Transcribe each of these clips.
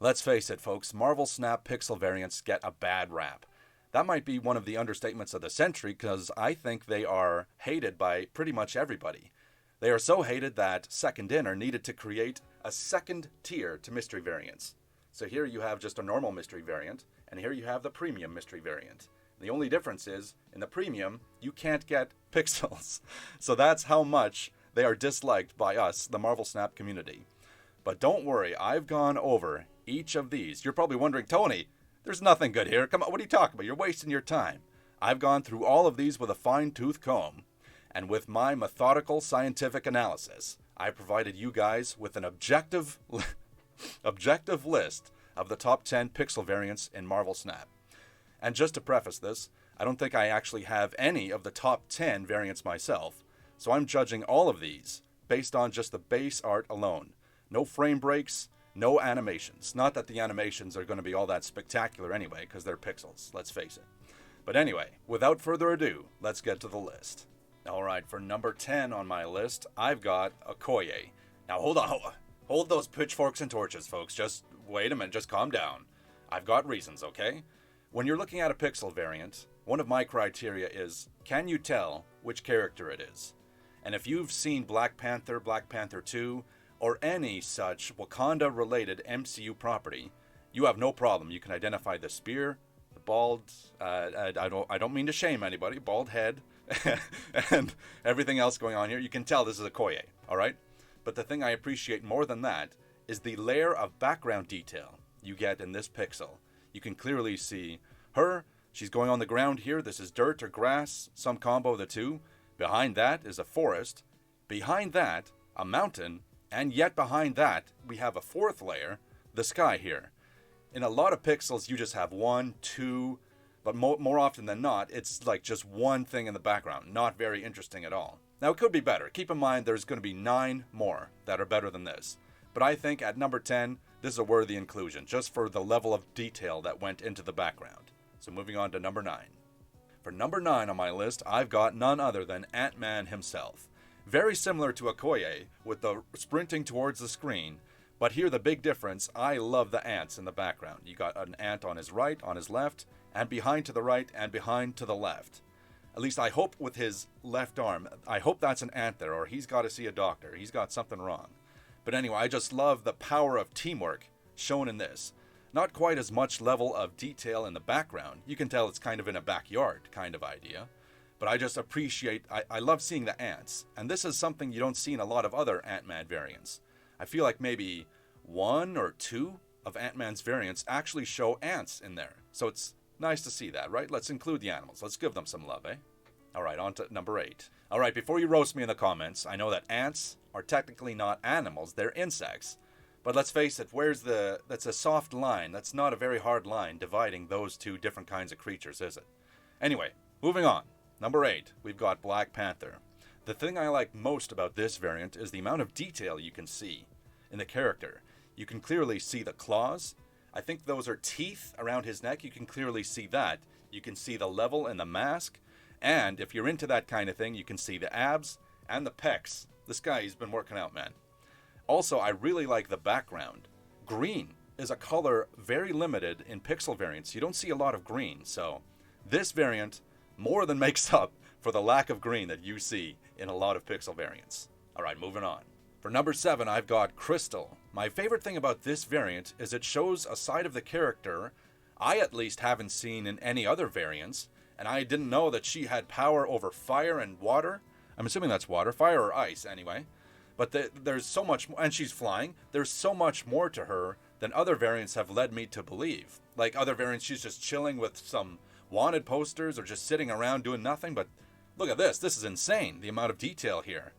Let's face it, folks, Marvel Snap pixel variants get a bad rap. That might be one of the understatements of the century because I think they are hated by pretty much everybody. They are so hated that Second Inner needed to create a second tier to mystery variants. So here you have just a normal mystery variant, and here you have the premium mystery variant. The only difference is, in the premium, you can't get pixels. So that's how much they are disliked by us, the Marvel Snap community. But don't worry, I've gone over each of these. You're probably wondering, Tony, there's nothing good here. Come on, what are you talking about? You're wasting your time. I've gone through all of these with a fine-tooth comb. And with my methodical scientific analysis, I provided you guys with an objective list of the top 10 pixel variants in Marvel Snap. And just to preface this, I don't think I actually have any of the top 10 variants myself, so I'm judging all of these based on just the base art alone. No frame breaks, no animations. Not that the animations are going to be all that spectacular anyway, because they're pixels, let's face it. But anyway, without further ado, let's get to the list. Alright, for number 10 on my list, I've got Okoye. Now hold on, hold those pitchforks and torches, folks. Just wait a minute, just calm down. I've got reasons, okay? When you're looking at a pixel variant, one of my criteria is, can you tell which character it is? And if you've seen Black Panther, Black Panther 2, or any such Wakanda-related MCU property, you have no problem. You can identify the spear, the bald, I don't mean to shame anybody, bald head, and everything else going on here. You can tell this is Okoye, all right? But the thing I appreciate more than that is the layer of background detail you get in this pixel. You can clearly see her. She's going on the ground here. This is dirt or grass, some combo of the two. Behind that is a forest. Behind that, a mountain. And yet behind that, we have a fourth layer, the sky here. In a lot of pixels, you just have one, two, but more often than not, it's like just one thing in the background. Not very interesting at all. Now, it could be better. Keep in mind, there's going to be 9 more that are better than this. But I think at number 10, this is a worthy inclusion, just for the level of detail that went into the background. So moving on to number 9. For number 9 on my list, I've got none other than Ant-Man himself. Very similar to Okoye, with the sprinting towards the screen, but here the big difference, I love the ants in the background. You got an ant on his right, on his left, and behind to the right, and behind to the left. At least I hope with his left arm, I hope that's an ant there, or he's got to see a doctor. He's got something wrong. But anyway, I just love the power of teamwork shown in this. Not quite as much level of detail in the background. You can tell it's kind of in a backyard kind of idea. But I just appreciate, I love seeing the ants. And this is something you don't see in a lot of other Ant-Man variants. I feel like maybe 1 or 2 of Ant-Man's variants actually show ants in there. So it's nice to see that, right? Let's include the animals. Let's give them some love, eh? Alright, on to number 8. Alright, before you roast me in the comments, I know that ants are technically not animals, they're insects. But let's face it, that's a soft line. That's not a very hard line dividing those two different kinds of creatures, is it? Anyway, moving on. Number 8, we've got Black Panther. The thing I like most about this variant is the amount of detail you can see in the character. You can clearly see the claws. I think those are teeth around his neck. You can clearly see that. You can see the level in the mask. And if you're into that kind of thing, you can see the abs and the pecs. This guy, he's been working out, man. Also, I really like the background. Green is a color very limited in pixel variants. You don't see a lot of green, so this variant more than makes up for the lack of green that you see in a lot of pixel variants. Alright, moving on. For number 7, I've got Crystal. My favorite thing about this variant is it shows a side of the character I at least haven't seen in any other variants, and I didn't know that she had power over fire and water. I'm assuming that's water, fire or ice anyway. But there's so much more, and she's flying. There's so much more to her than other variants have led me to believe. Like other variants, she's just chilling with some wanted posters or just sitting around doing nothing. But look at this. This is insane, the amount of detail here.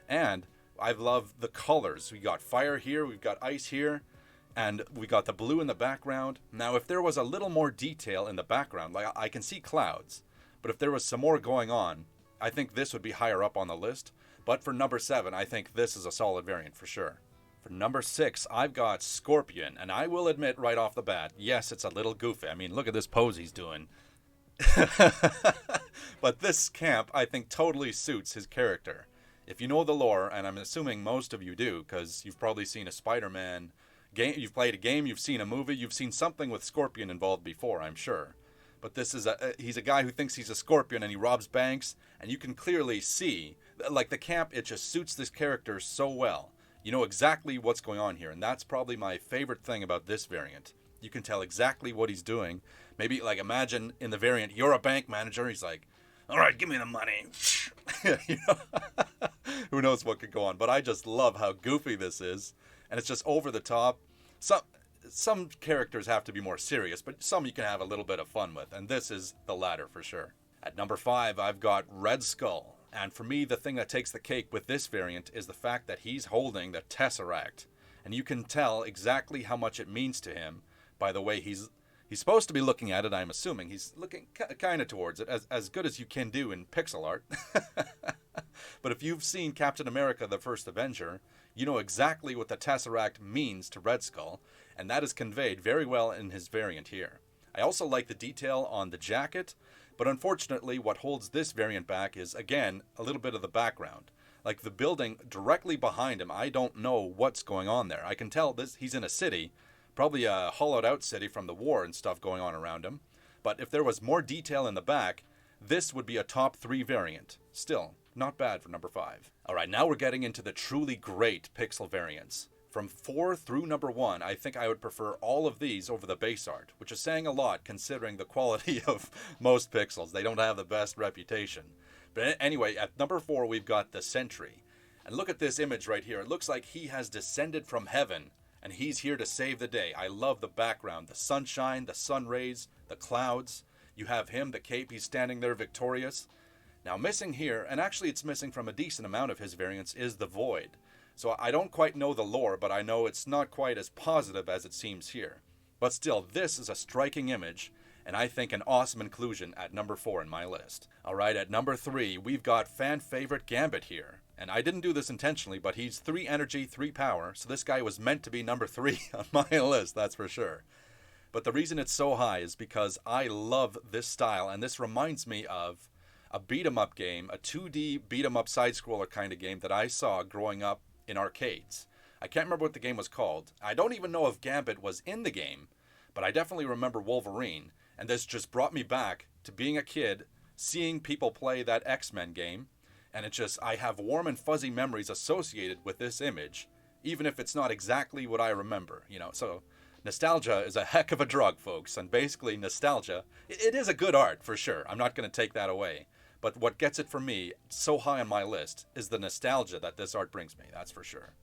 And I love the colors. We got fire here, we've got ice here, and we got the blue in the background. Now, if there was a little more detail in the background, like I can see clouds, but if there was some more going on, I think this would be higher up on the list. But for number 7, I think this is a solid variant for sure. For number 6, I've got Scorpion, and I will admit right off the bat, yes, it's a little goofy. I mean, look at this pose he's doing. But this camp, I think, totally suits his character. If you know the lore, and I'm assuming most of you do, because you've probably seen a Spider-Man, You've played a game, you've seen a movie, you've seen something with Scorpion involved before, I'm sure. But this is he's a guy who thinks he's a Scorpion and he robs banks, and you can clearly see, like the camp, it just suits this character so well. You know exactly what's going on here, and that's probably my favorite thing about this variant. You can tell exactly what he's doing. Maybe, like, imagine in the variant, you're a bank manager, he's like, all right, give me the money. You know? Who knows what could go on, but I just love how goofy this is, and it's just over the top. Some characters have to be more serious, but some you can have a little bit of fun with, and this is the latter for sure. At number 5, I've got Red Skull, and for me, the thing that takes the cake with this variant is the fact that he's holding the Tesseract, and you can tell exactly how much it means to him by the way he's supposed to be looking at it. I'm assuming he's looking kind of towards it, as good as you can do in pixel art. But if you've seen Captain America: The First Avenger, you know exactly what the Tesseract means to Red Skull, and that is conveyed very well in his variant here. I also like the detail on the jacket, but unfortunately what holds this variant back is, again, a little bit of the background. Like the building directly behind him, I don't know what's going on there. I can tell he's in a city, probably a hollowed out city from the war and stuff going on around him. But if there was more detail in the back, this would be a top 3 variant. Still, not bad for number 5. Alright, now we're getting into the truly great pixel variants. From 4 through number 1, I think I would prefer all of these over the base art, which is saying a lot considering the quality of most pixels. They don't have the best reputation. But anyway, at number 4, we've got the Sentry. And look at this image right here. It looks like he has descended from heaven, and he's here to save the day. I love the background, the sunshine, the sun rays, the clouds. You have him, the cape, he's standing there victorious. Now missing here, and actually it's missing from a decent amount of his variants, is the Void. So I don't quite know the lore, but I know it's not quite as positive as it seems here. But still, this is a striking image, and I think an awesome inclusion at number 4 in my list. Alright, at number 3, we've got fan favorite Gambit here. And I didn't do this intentionally, but he's 3 energy, 3 power, so this guy was meant to be number 3 on my list, that's for sure. But the reason it's so high is because I love this style, and this reminds me of a beat-em-up game, a 2D beat-em-up side-scroller kind of game that I saw growing up in arcades. I can't remember what the game was called. I don't even know if Gambit was in the game, but I definitely remember Wolverine, and this just brought me back to being a kid, seeing people play that X-Men game, and I have warm and fuzzy memories associated with this image, even if it's not exactly what I remember, you know. So nostalgia is a heck of a drug, folks, and basically nostalgia, it is a good art for sure. I'm not going to take that away. But what gets it for me so high on my list is the nostalgia that this art brings me, that's for sure.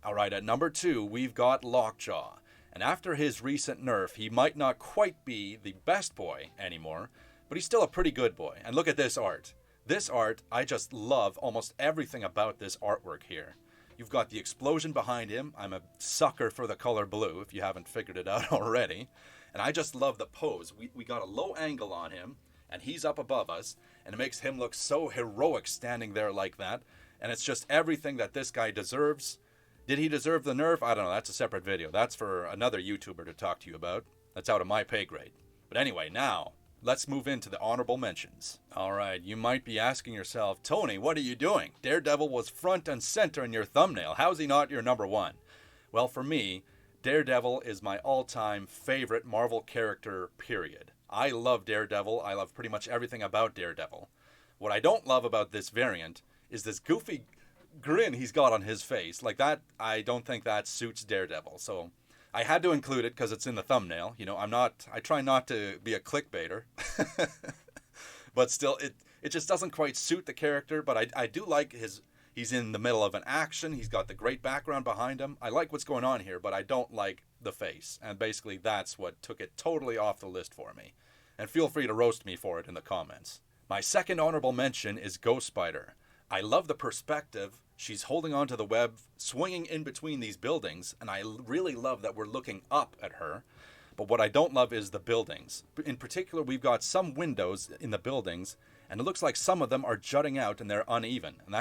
Alright, at number 2, we've got Lockjaw. And after his recent nerf, he might not quite be the best boy anymore, but he's still a pretty good boy. And look at this art. This art, I just love almost everything about this artwork here. You've got the explosion behind him. I'm a sucker for the color blue, if you haven't figured it out already. And I just love the pose. We got a low angle on him, and he's up above us, and it makes him look so heroic standing there like that. And it's just everything that this guy deserves. Did he deserve the nerf? I don't know. That's a separate video. That's for another YouTuber to talk to you about. That's out of my pay grade. But anyway, now, let's move into the honorable mentions. Alright, you might be asking yourself, Tony, what are you doing? Daredevil was front and center in your thumbnail. How's he not your number 1? Well, for me, Daredevil is my all-time favorite Marvel character, period. I love Daredevil. I love pretty much everything about Daredevil. What I don't love about this variant is this goofy grin he's got on his face. Like that, I don't think that suits Daredevil. So I had to include it because it's in the thumbnail. You know, I try not to be a clickbaiter. But still, it just doesn't quite suit the character. But I do like he's in the middle of an action. He's got the great background behind him. I like what's going on here, but I don't like the face. And basically that's what took it totally off the list for me. And feel free to roast me for it in the comments. My second honorable mention is Ghost Spider. I love the perspective. She's holding onto the web, swinging in between these buildings, and I really love that we're looking up at her. But what I don't love is the buildings. In particular, we've got some windows in the buildings, and it looks like some of them are jutting out and they're uneven. And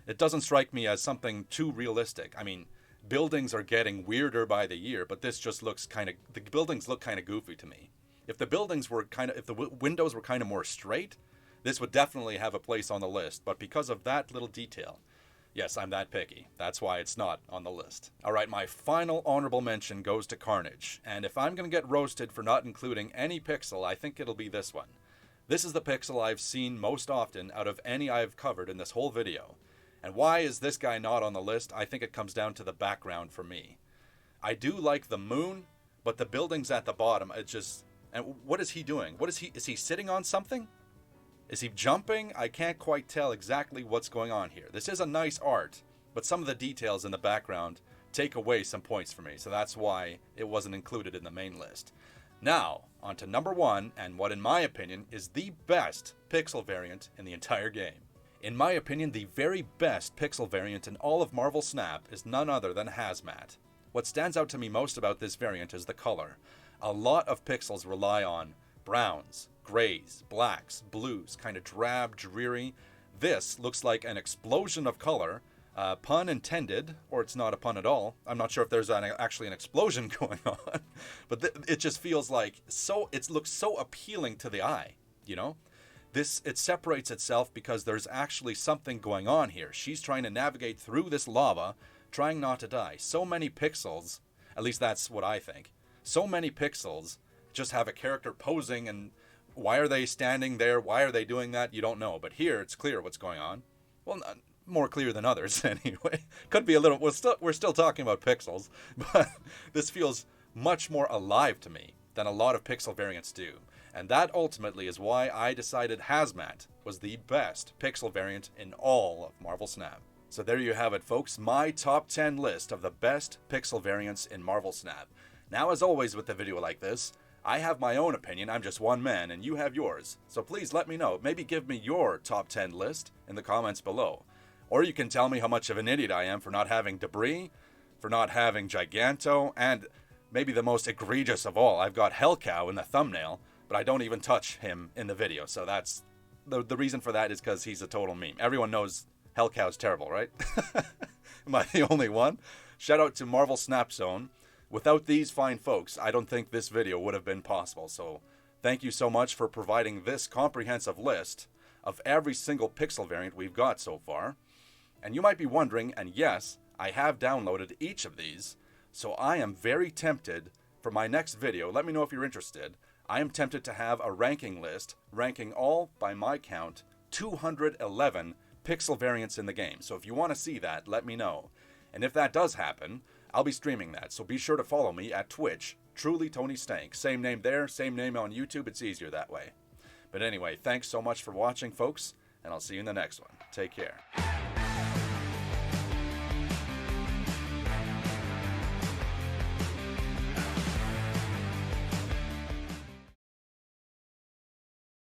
it doesn't strike me as something too realistic. I mean, buildings are getting weirder by the year, but this just looks the buildings look kind of goofy to me. If the windows were kind of more straight, this would definitely have a place on the list. But because of that little detail, Yes, I'm that picky. That's why it's not on the list. Alright, my final honorable mention goes to Carnage. And if I'm going to get roasted for not including any pixel, I think it'll be this one. This is the pixel I've seen most often out of any I've covered in this whole video. And why is this guy not on the list? I think it comes down to the background for me. I do like the moon, but the buildings at the bottom, it just... And what is he doing? Is he sitting on something? Is he jumping? I can't quite tell exactly what's going on here. This is a nice art, but some of the details in the background take away some points for me, so that's why it wasn't included in the main list. Now, on to number one, and what in my opinion is the best pixel variant in the entire game. In my opinion, the very best pixel variant in all of Marvel Snap is none other than Hazmat. What stands out to me most about this variant is the color. A lot of pixels rely on browns, grays, blacks, blues, kind of drab, dreary. This looks like an explosion of color, pun intended, or it's not a pun at all. I'm not sure if there's actually an explosion going on, but it just feels like it looks so appealing to the eye, you know? It separates itself because there's actually something going on here. She's trying to navigate through this lava, trying not to die. So many pixels, at least that's what I think, so many pixels just have a character posing, and why are they standing there? Why are they doing that? You don't know. But here, it's clear what's going on. Well, more clear than others, anyway. Could be a little... We're still talking about pixels, but this feels much more alive to me than a lot of pixel variants do. And that ultimately is why I decided Hazmat was the best pixel variant in all of Marvel Snap. So there you have it, folks. My top 10 list of the best pixel variants in Marvel Snap. Now, as always with a video like this, I have my own opinion. I'm just one man, and you have yours. So please let me know. Maybe give me your top 10 list in the comments below. Or you can tell me how much of an idiot I am for not having Debris, for not having Giganto, and maybe the most egregious of all, I've got Hellcow in the thumbnail, but I don't even touch him in the video. So that's the reason for that is because he's a total meme. Everyone knows Hellcow's terrible, right? Am I the only one? Shout out to Marvel Snap Zone. Without these fine folks, I don't think this video would have been possible. So thank you so much for providing this comprehensive list of every single pixel variant we've got so far. And you might be wondering, and yes, I have downloaded each of these, so I am very tempted for my next video. Let me know if you're interested. I am tempted to have a ranking list ranking all, by my count, 211 pixel variants in the game. So if you want to see that, let me know. And if that does happen, I'll be streaming that, so be sure to follow me at Twitch, Truly Tony Stank. Same name there, same name on YouTube, it's easier that way. But anyway, thanks so much for watching, folks, and I'll see you in the next one. Take care.